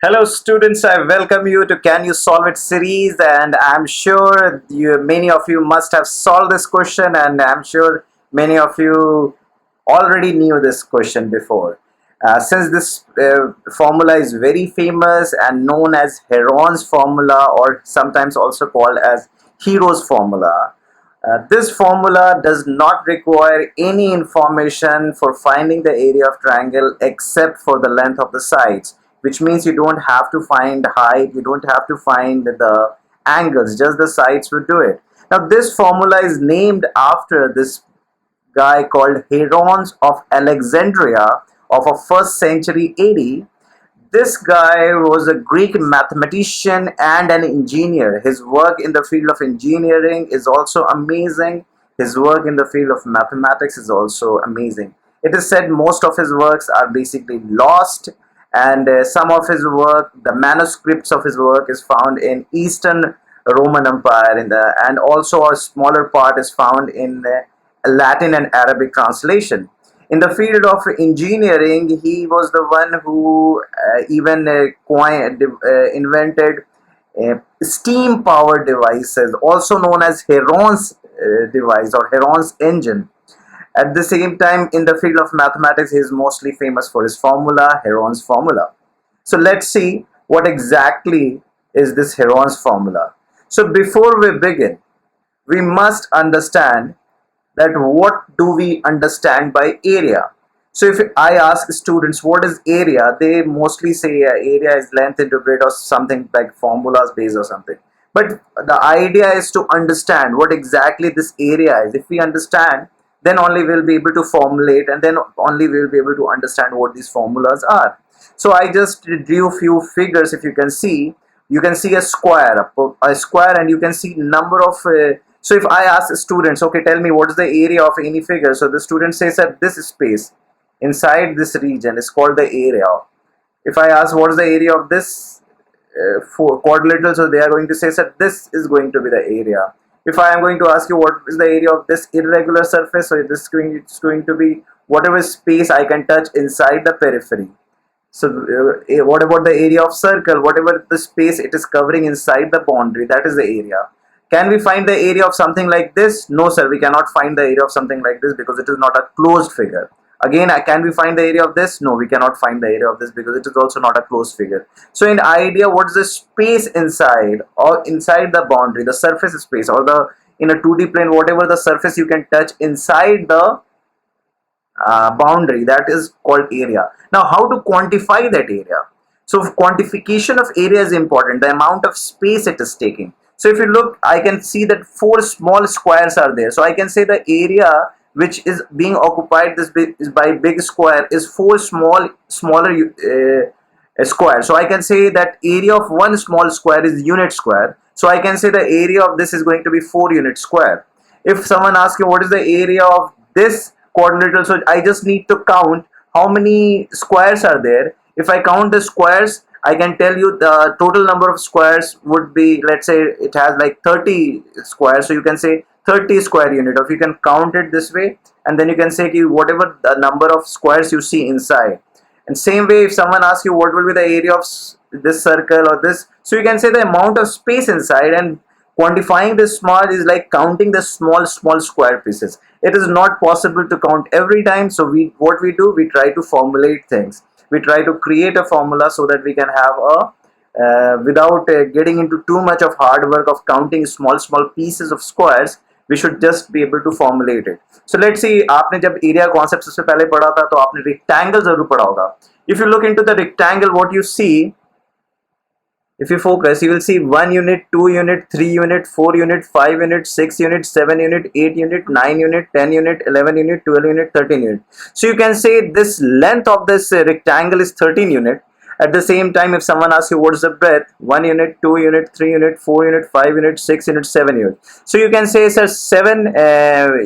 Hello students, I welcome you to Can You Solve It series, and I'm sure many of you must have solved this question, and I'm sure many of you already knew this question before. Since this formula is very famous and known as Heron's formula, or sometimes also called as Hero's formula, this formula does not require any information for finding the area of triangle except for the length of the sides, which means you don't have to find height, you don't have to find the angles, just the sides will do it. Now this formula is named after this guy called Herons of Alexandria of a 1st century AD. This guy was a Greek mathematician and an engineer. His work in the field of engineering is also amazing. His work in the field of mathematics is also amazing. It is said most of his works are basically lost, and some of his work, the manuscripts of his work, is found in Eastern Roman Empire, and also a smaller part is found in Latin and Arabic translation. In the field of engineering, he was the one who even invented steam powered devices, also known as Heron's device or Heron's engine. At the same time, in the field of mathematics, he is mostly famous for his formula, Heron's formula. So let's see what exactly is this Heron's formula. So before we begin, we must understand that what do we understand by area. So if I ask students what is area, they mostly say area is length into breadth or something like formulas based or something. But the idea is to understand what exactly this area is. If we understand, then only we'll be able to formulate, and then only we'll be able to understand what these formulas are. So I just drew a few figures. If you can see a square, a square, and you can see number of so if I ask students, okay, tell me what is the area of any figure, so the student says that this space inside this region is called the area. If I ask what is the area of this for quadrilateral, so they are going to say that this is going to be the area. If I am going to ask you what is the area of this irregular surface, so it's going to be whatever space I can touch inside the periphery. So what about the area of circle? Whatever the space it is covering inside the boundary, that is the area. Can we find the area of something like this? No sir, we cannot find the area of something like this because it is not a closed figure. Again, can we find the area of this? No, we cannot find the area of this because it is also not a closed figure. So in idea, what is the space inside or inside the boundary, the surface space, or the in a 2D plane, whatever the surface you can touch inside the boundary, that is called area. Now how to quantify that area? So quantification of area is important, the amount of space it is taking. So if you look, I can see that 4 small squares are there, so I can say the area which is being occupied is by big square is 4 smaller square. So I can say that area of one small square is unit square, so I can say the area of this is going to be 4 unit square. If someone asks you what is the area of this quadrilateral, so I just need to count how many squares are there. If I count the squares, I can tell you the total number of squares would be, let's say it has like 30 squares, so you can say 30 square unit, or if you can count it this way, and then you can say whatever the number of squares you see inside. And same way, if someone asks you what will be the area of this circle or this, so you can say the amount of space inside, and quantifying this small is like counting the small square pieces. It is not possible to count every time, so what we do, we try to formulate things. We try to create a formula so that we can have a without getting into too much of hard work of counting small pieces of squares, we should just be able to formulate it. So let's see, आपने जब area concept सबसे पहले पढ़ा था तो आपने rectangle जरूर पढ़ा होगा. If you look into the rectangle, what you see, if you focus, you will see 1 unit, 2 unit, 3 unit, 4 unit, 5 unit, 6 unit, 7 unit, 8 unit, 9 unit, 10 unit, 11 unit, 12 unit, 13 unit. So you can say this length of this rectangle is 13 unit. At the same time, if someone asks you what is the breadth, 1 unit, 2 unit, 3 unit, 4 unit, 5 unit, 6 unit, 7 unit. So you can say, sir, 7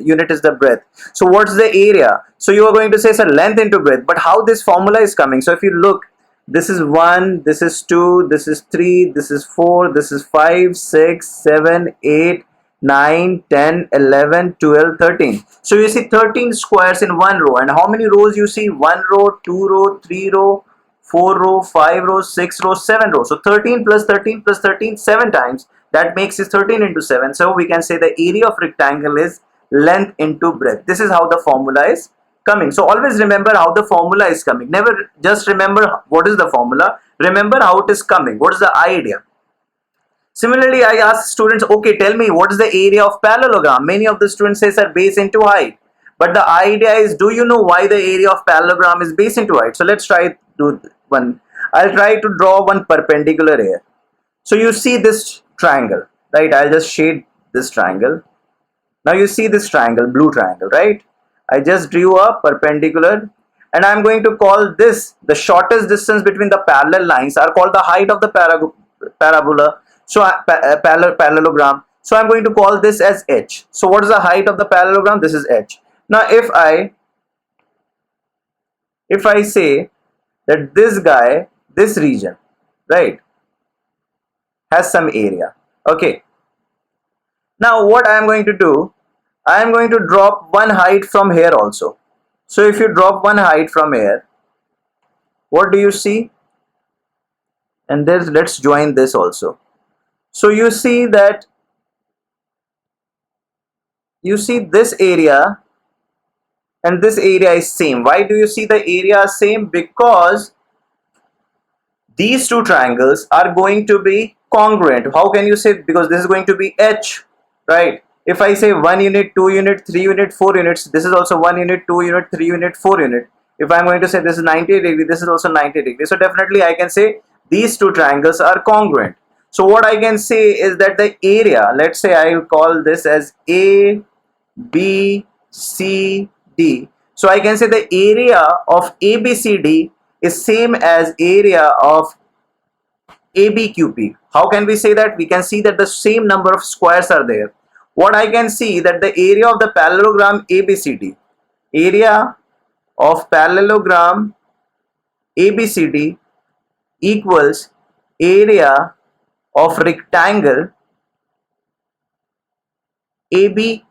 unit is the breadth. So what's the area? So you are going to say, sir, length into breadth. But how this formula is coming? So if you look, this is 1, this is 2, this is 3, this is 4, this is 5, 6, 7, 8, 9, 10, 11, 12, 13. So you see 13 squares in one row. And how many rows you see? 1 row, 2 row, 3 row, 4 rows, 5 rows, 6 rows, 7 rows. So 13 plus 13 plus 13, 7 times. That makes it 13 into 7. So we can say the area of rectangle is length into breadth. This is how the formula is coming. So always remember how the formula is coming. Never just remember what is the formula. Remember how it is coming. What is the idea? Similarly, I ask students, okay, tell me what is the area of parallelogram? Many of the students say, sir, base into height. But the idea is, do you know why the area of parallelogram is base into height? So let's try to do one. I'll try to draw one perpendicular here. So you see this triangle, right? I'll just shade this triangle. Now you see this triangle, blue triangle, right? I just drew a perpendicular, and I'm going to call this the shortest distance between the parallel lines are called the height of the parabola. So parallelogram. So I'm going to call this as h. So what is the height of the parallelogram? This is h. Now if I say that this guy, this region, right, has some area. Okay. Now what I am going to do, I am going to drop one height from here also. So if you drop one height from here, what do you see? And then let's join this also. So you see that, you see this area and this area is same. Why do you see the area same? Because these two triangles are going to be congruent. How can you say? Because this is going to be h, right? If I say 1 unit, 2 unit, 3 unit, 4 units, this is also 1 unit, 2 unit, 3 unit, 4 unit. If I'm going to say this is 90 degree, this is also 90 degree. So definitely I can say these two triangles are congruent. So what I can say is that the area, let's say I will call this as A, B, C, D. So I can say the area of ABCD is same as area of ABQP. How can we say that? We can see that the same number of squares are there. What I can see that the area of the parallelogram ABCD, area of parallelogram ABCD equals area of rectangle ABQP.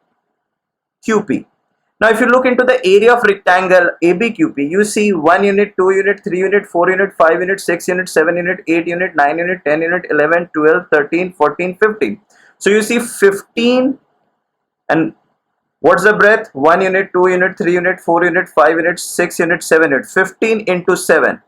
Now if you look into the area of rectangle ABQP, you see 1 unit, 2 unit, 3 unit, 4 unit, 5 unit, 6 unit, 7 unit, 8 unit, 9 unit, 10 unit, 11, 12, 13, 14, 15. So you see 15, and what's the breadth? 1 unit, 2 unit, 3 unit, 4 unit, 5 unit, 6 unit, 7 unit, 15 into 7.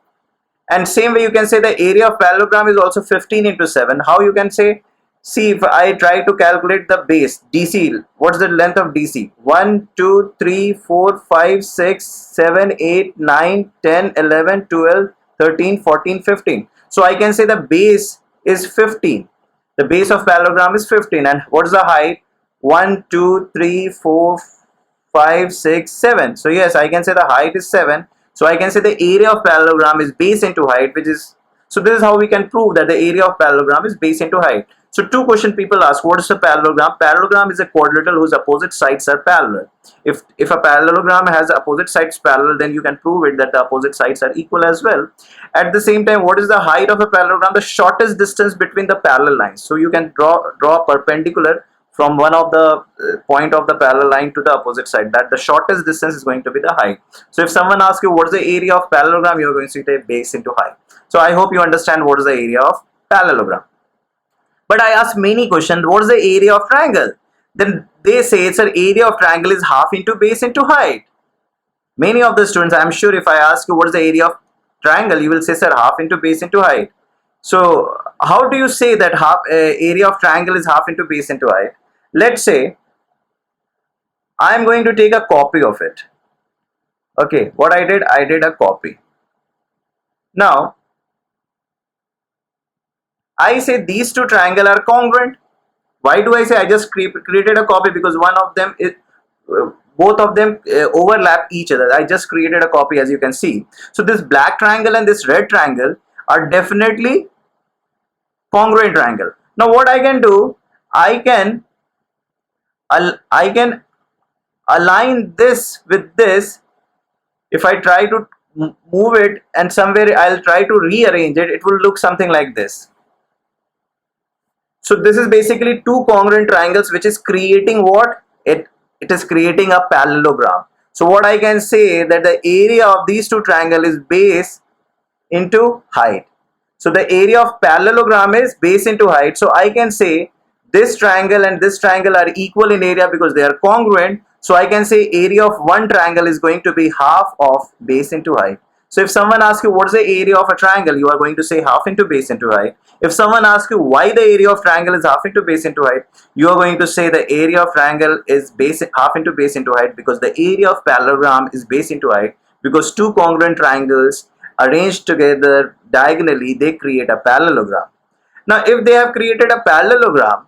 And same way you can say the area of parallelogram is also 15 into 7. How you can say? See, if I try to calculate the base DC, what's the length of DC? 1, 2, 3, 4, 5, 6, 7, 8, 9, 10, 11, 12, 13, 14, 15. So I can say the base is 15. The base of parallelogram is 15. And what is the height? 1, 2, 3, 4, 5, 6, 7. So yes, I can say the height is 7. So I can say the area of parallelogram is base into height, which is, so this is how we can prove that the area of parallelogram is base into height. So two questions people ask, what is a parallelogram? Parallelogram is a quadrilateral whose opposite sides are parallel. If a parallelogram has opposite sides parallel, then you can prove it that the opposite sides are equal as well. At the same time, what is the height of a parallelogram? The shortest distance between the parallel lines. So you can draw perpendicular from one of the point of the parallel line to the opposite side, that the shortest distance is going to be the height. So if someone asks you what is the area of parallelogram, you are going to say base into height. So I hope you understand what is the area of parallelogram. But I ask many questions, what is the area of triangle? Then they say it's an area of triangle is half into base into height. Many of the students, I am sure if I ask you what is the area of triangle, you will say, sir, half into base into height. So how do you say that area of triangle is half into base into height? Let's say I am going to take a copy of it. Okay, what I did a copy. Now I say these two triangles are congruent. Why do I say? I just created a copy because one of them is both of them overlap each other. I just created a copy, as you can see. So this black triangle and this red triangle are definitely congruent triangle. Now what I can do, I can align this with this. If I try to move it and somewhere I'll try to rearrange it, it will look something like this. So this is basically two congruent triangles which is creating what? It is creating a parallelogram. So what I can say that the area of these two triangles is base into height. So the area of parallelogram is base into height. So I can say this triangle and this triangle are equal in area because they are congruent. So I can say area of one triangle is going to be half of base into height. So if someone asks you what's the area of a triangle, you are going to say half into base into height. If someone asks you why the area of triangle is half into base into height, you are going to say the area of triangle is base half into base into height because the area of parallelogram is base into height, because two congruent triangles arranged together diagonally, they create a parallelogram. Now if they have created a parallelogram,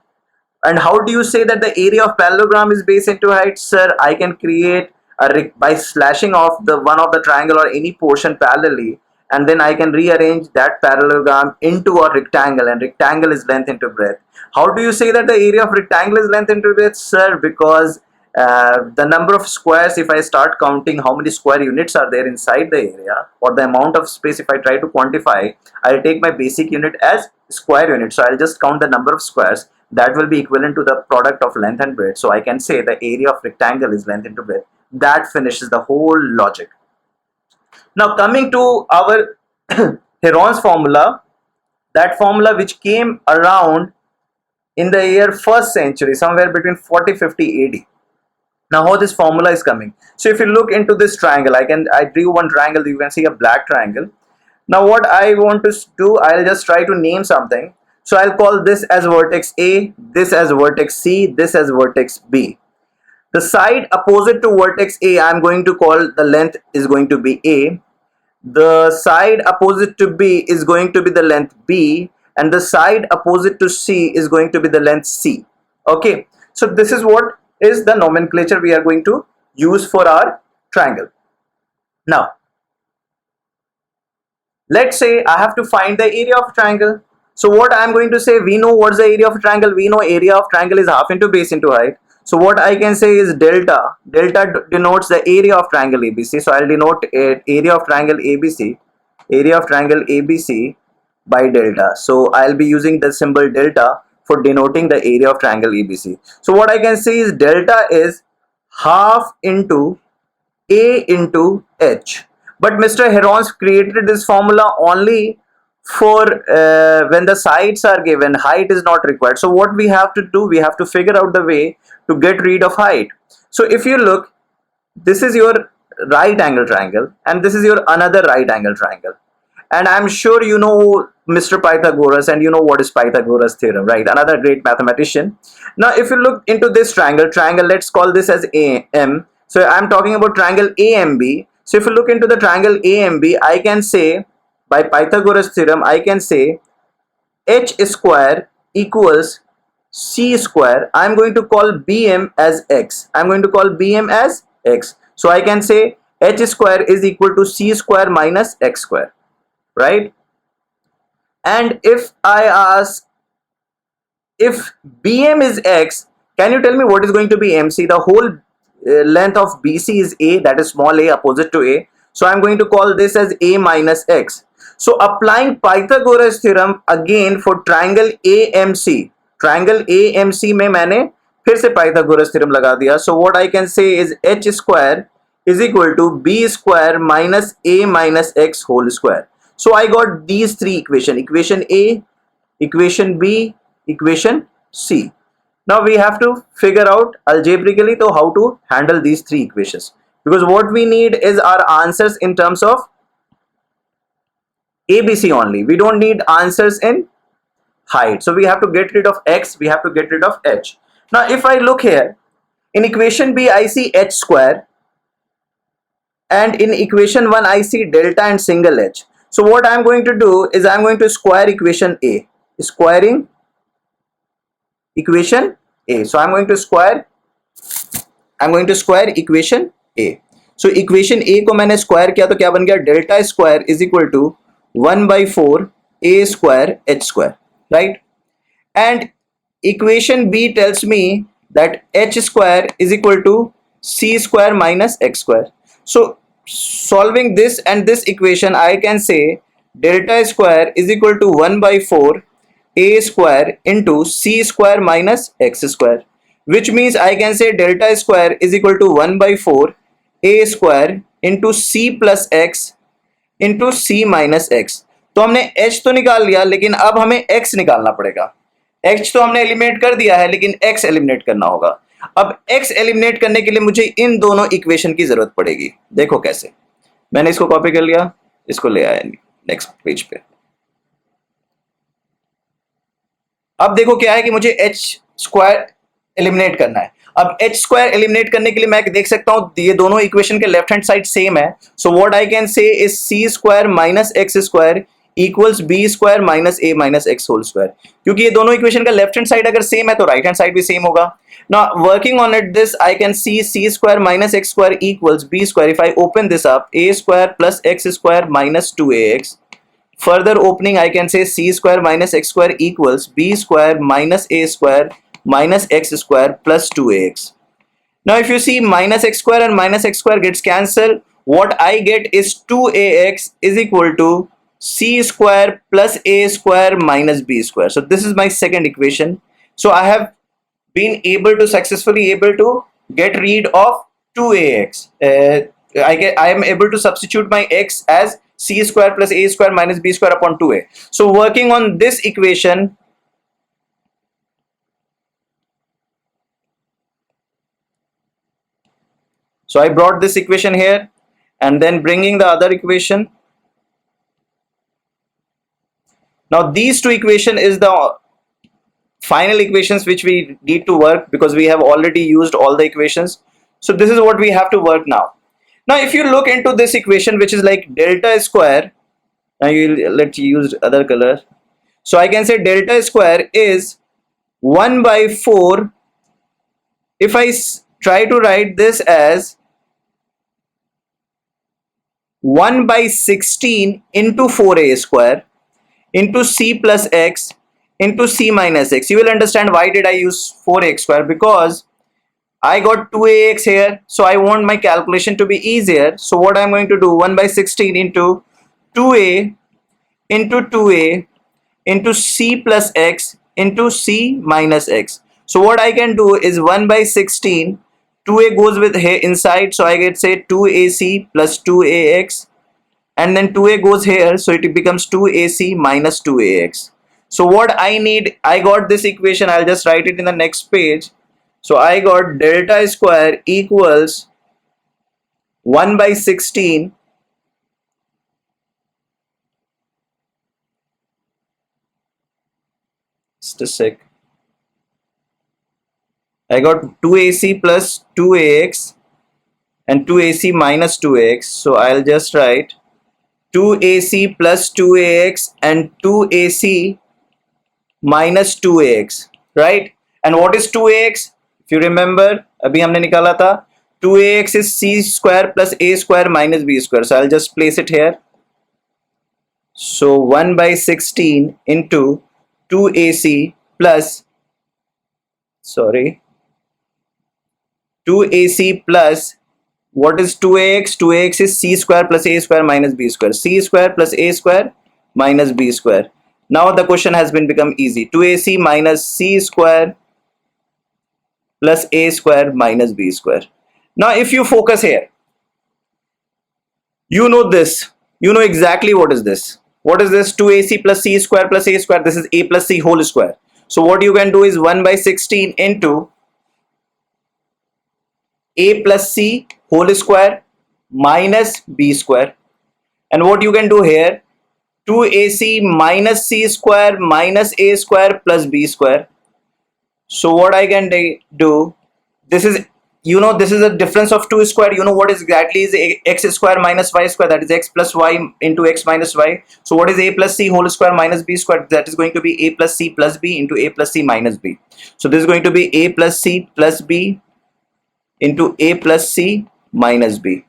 and how do you say that the area of parallelogram is base into height? Sir, I can create by slashing off the one of the triangle or any portion parallelly, and then I can rearrange that parallelogram into a rectangle, and rectangle is length into breadth. How do you say that the area of rectangle is length into breadth? Sir, because the number of squares, if I start counting how many square units are there inside the area, or the amount of space, if I try to quantify, I'll take my basic unit as square unit. So I'll just count the number of squares that will be equivalent to the product of length and breadth. So I can say the area of rectangle is length into breadth. That finishes the whole logic. Now coming to our Heron's formula, that formula which came around in the year 1st century, somewhere between 40-50 AD. Now how this formula is coming. So if you look into this triangle, I drew one triangle, you can see a black triangle. Now what I want to do, I'll just try to name something. So I'll call this as vertex A, this as vertex C, this as vertex B. The side opposite to vertex A, I'm going to call the length is going to be A. The side opposite to B is going to be the length B, and the side opposite to C is going to be the length C. Okay, so this is what is the nomenclature we are going to use for our triangle. Now let's say I have to find the area of a triangle. So what I am going to say, we know what's the area of a triangle. We know area of triangle is half into base into height. So what I can say is delta. Delta denotes the area of triangle ABC. So I'll denote area of triangle ABC, area of triangle ABC by delta. So I'll be using the symbol delta for denoting the area of triangle ABC. So what I can say is delta is half into A into H. But Mr. Heron's created this formula only for when the sides are given, height is not required. So what we have to do, we have to figure out the way to get rid of height. So if you look, this is your right angle triangle and this is your another right angle triangle, and I'm sure you know Mr. Pythagoras and you know what is Pythagoras theorem, right? Another great mathematician. Now if you look into this triangle, let's call this as AM. So I'm talking about triangle AMB. So if you look into the triangle AMB, I can say by Pythagoras theorem, I can say H square equals C square. I'm going to call BM as X. I'm going to call BM as X. So I can say H square is equal to C square minus X square, right? And if I ask if BM is X, can you tell me what is going to be MC? The whole length of BC is A, that is small a opposite to A. So I'm going to call this as A minus X. So applying Pythagoras theorem again for triangle AMC, triangle AMC में मैंने फिर से Pythagoras theorem लगा दिया. So what I can say is H square is equal to B square minus A minus X whole square. So I got these three equations, equation A, equation B, equation C. Now we have to figure out algebraically to how to handle these three equations, because what we need is our answers in terms of ABC only. We don't need answers in height. So we have to get rid of X, we have to get rid of H. Now if I look here, in equation B I see H square, and in equation 1 I see delta and single H. So what I am going to do is I am going to square equation A, squaring equation A. So I'm going to square equation A. So equation A को मैंने square किया तो क्या बन गया? Delta square is equal to 1/4 A square H square, right? And equation B tells me that H square is equal to C square minus X square. So solving this and this equation, I can say delta square is equal to 1/4 A square into C square minus X square, which means I can say delta square is equal to 1/4 A square into C plus X into C minus X. तो हमने h तो निकाल लिया, लेकिन अब हमें x निकालना पड़ेगा। h तो हमने एलिमिनेट कर दिया है, लेकिन x एलिमिनेट करना होगा। अब x एलिमिनेट करने के लिए मुझे इन दोनों इक्वेशन की जरूरत पड़ेगी। देखो कैसे, मैंने इसको कॉपी कर लिया, इसको ले आया नेक्स्ट पेज पे। अब देखो क्या है कि मुझे h स्क्वायर एलिमिनेट करना है। अब h स्क्वायर एलिमिनेट करने के लिए मैं देख सकता हूं ये दोनों इक्वेशन के लेफ्ट हैंड साइड सेम है। So what I can say is c square minus x square equals b square minus a minus x whole square. क्योंकि ये दोनों इक्वेशन का लेफ्ट हैंड साइड अगर सेम है तो राइट हैंड साइड भी same होगा। Now working on it this I can see c square minus x square equals b square. If I open this up, a square plus x square minus 2ax. Further opening, I can say c square minus x square equals b square minus a square minus x square plus 2ax. Now, if you see minus x square and minus x square gets cancelled, what I get is 2ax is equal to c square plus a square minus b square. So this is my second equation. So I have been able to successfully able to get rid of 2ax. I am able to substitute my x as c square plus a square minus b square upon 2a. So working on this equation, so I brought this equation here and then bringing the other equation. Now these two equation is the final equations which we need to work because we have already used all the equations. So this is what we have to work now. Now if you look into this equation which is like delta square, now let's use other color. So I can say delta square is 1 by 4. If I try to write this as 1 by 16 into 4a square into c plus x into c minus x. You will understand why did I use 4x square, because I got 2ax here, so I want my calculation to be easier. So what I'm going to do, 1 by 16 into 2a into 2a into c plus x into c minus x. So what I can do is 1 by 16, 2a goes with here inside, so I get say 2ac plus 2ax, and then 2a goes here, so it becomes 2ac minus 2ax. So what I need, I got this equation, I'll just write it in the next page. So I got delta square equals 1 by 16 just a sec. I got 2ac plus 2ax and 2ac minus 2ax. So I'll just write 2ac plus 2ax and 2ac minus 2ax, right? And what is 2ax? If you remember, अभी हमने निकाला था 2ax is c square plus a square minus b square. So I'll just place it here. So 1 by 16 into 2ac plus 2ac plus what is 2ax? 2ax is c square plus a square minus b square. C square plus a square minus b square. Now the question has been become easy. 2ac minus c square plus a square minus b square. Now if you focus here, you know this. You know exactly what is this. What is this? 2ac plus c square plus a square. This is a plus c whole square. So what you can do is 1 by 16 into a plus c whole square minus b square. And what you can do here, 2ac minus c square minus a square plus b square. So what I can do, this is, you know, this is a difference of 2 square. You know what is exactly is x square minus y square, that is x plus y into x minus y. So what is a plus c whole square minus b square? That is going to be a plus c plus b into a plus c minus b. So this is going to be a plus c plus b into a plus c minus b.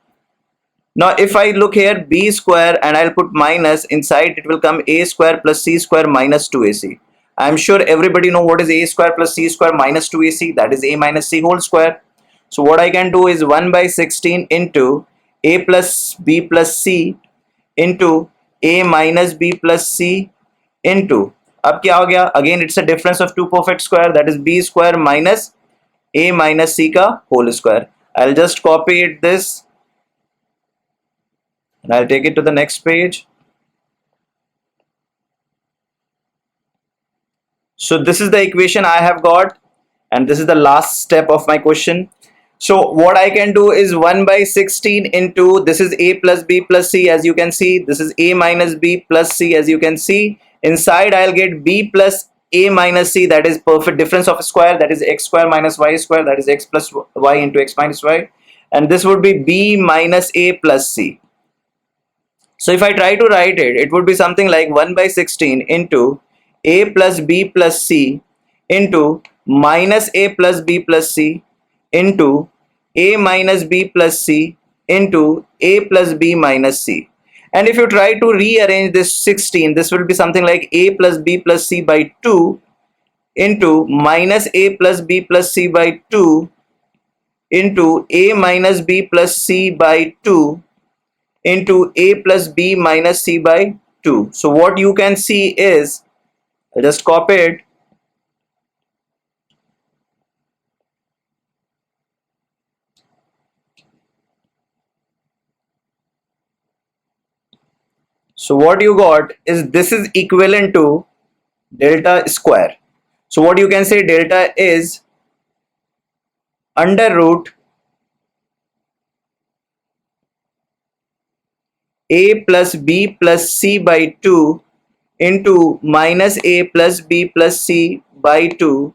Now if I look here b square and I'll put minus inside, it will come a square plus c square minus 2ac. I'm sure everybody know what is a square plus c square minus 2ac, that is a minus c whole square. So what I can do is 1 by 16 into a plus b plus c into a minus b plus c into, अब क्या हो गया, again it's a difference of two perfect square, that is b square minus a minus c का whole square. I'll just copy it this and I'll take it to the next page. So this is the equation I have got, and this is the last step of my question. So what I can do is 1 by 16 into, this is a plus b plus c, as you can see, this is a minus b plus c, as you can see. Inside I'll get b plus a minus c, that is perfect difference of a square, that is x square minus y square, that is x plus y into x minus y, and this would be b minus a plus c. So if I try to write it, it would be something like 1 by 16 into a plus b plus c into minus a plus b plus c into a minus b plus c into a plus b minus c. And if you try to rearrange this 16, this will be something like a plus b plus c by 2 into minus a plus b plus c by 2 into a minus b plus c by 2 into a plus b minus c by 2. So what you can see is, I'll just copy it. So what you got is, this is equivalent to delta square. So what you can say, delta is under root a plus b plus c by 2 into minus a plus b plus c by 2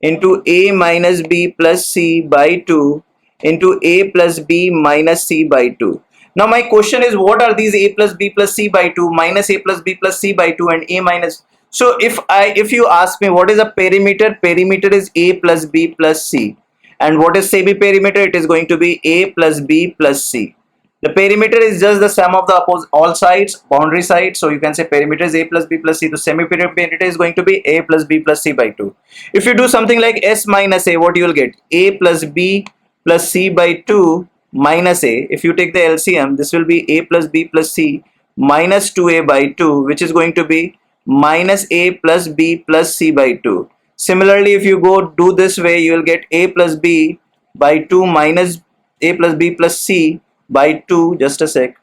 into a minus b plus c by 2 into a plus b minus c by 2. Now my question is, what are these a plus b plus c by 2, minus a plus b plus c by 2, and a minus? So if you ask me what is a perimeter, perimeter is a plus b plus c, and what is semi-perimeter? It is going to be a plus b plus c. The perimeter is just the sum of the all sides, boundary sides. So you can say perimeter is a plus b plus c. The semi-perimeter is going to be a plus b plus c by 2. If you do something like s minus a, what you will get? A plus b plus c by 2 minus a. If you take the LCM, this will be a plus b plus c minus 2a by 2, which is going to be minus a plus b plus c by 2. Similarly, if you go do this way, you will get a plus b by 2 minus a plus b plus c by 2, just a sec,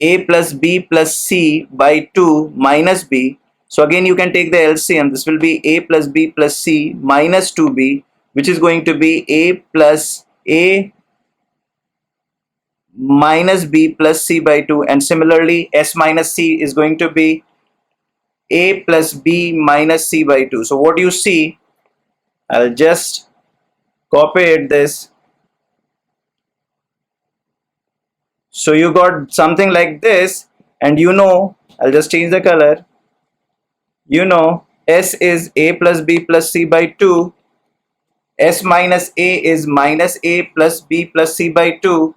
a plus b plus c by 2 minus b. So again you can take the LCM, this will be a plus b plus c minus 2b, which is going to be a plus a minus b plus c by 2, and similarly s minus c is going to be a plus b minus c by 2. So what you see, I'll just copy it this. So you got something like this, and I'll just change the color. S is a plus b plus c by 2, s minus a is minus a plus b plus c by 2,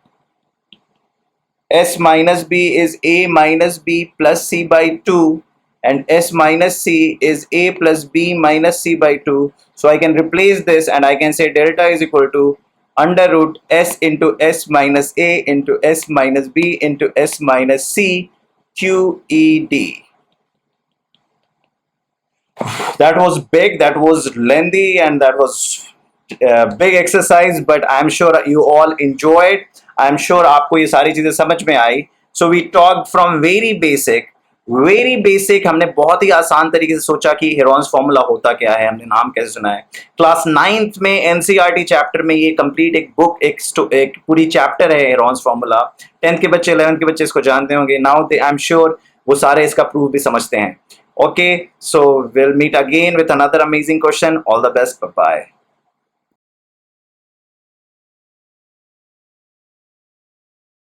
s minus b is a minus b plus c by 2, and s minus c is a plus b minus c by 2. So I can replace this and I can say delta is equal to under root s into s minus a into s minus b into s minus c QED. That was big, that was lengthy, and that was a big exercise, but I'm sure you all enjoyed. I'm sure आपको ये सारी चीजें समझ में आई. So we talked from very basic, हमने बहुत ही आसान तरीके से सोचा कि हेरॉन्स फॉर्मूला होता क्या है, हमने नाम कैसे सुना है. क्लास 9th में एनसीईआरटी चैप्टर में ये कंप्लीट एक बुक, एक पूरी चैप्टर है हेरॉन्स फॉर्मूला. 10th के बच्चे, 11th के बच्चे इसको जानते होंगे. नाउ आई एम श्योर वो सारे इसका प्रूफ भी समझते हैं. Okay, so we'll meet again with another amazing question. All the best. Bye bye.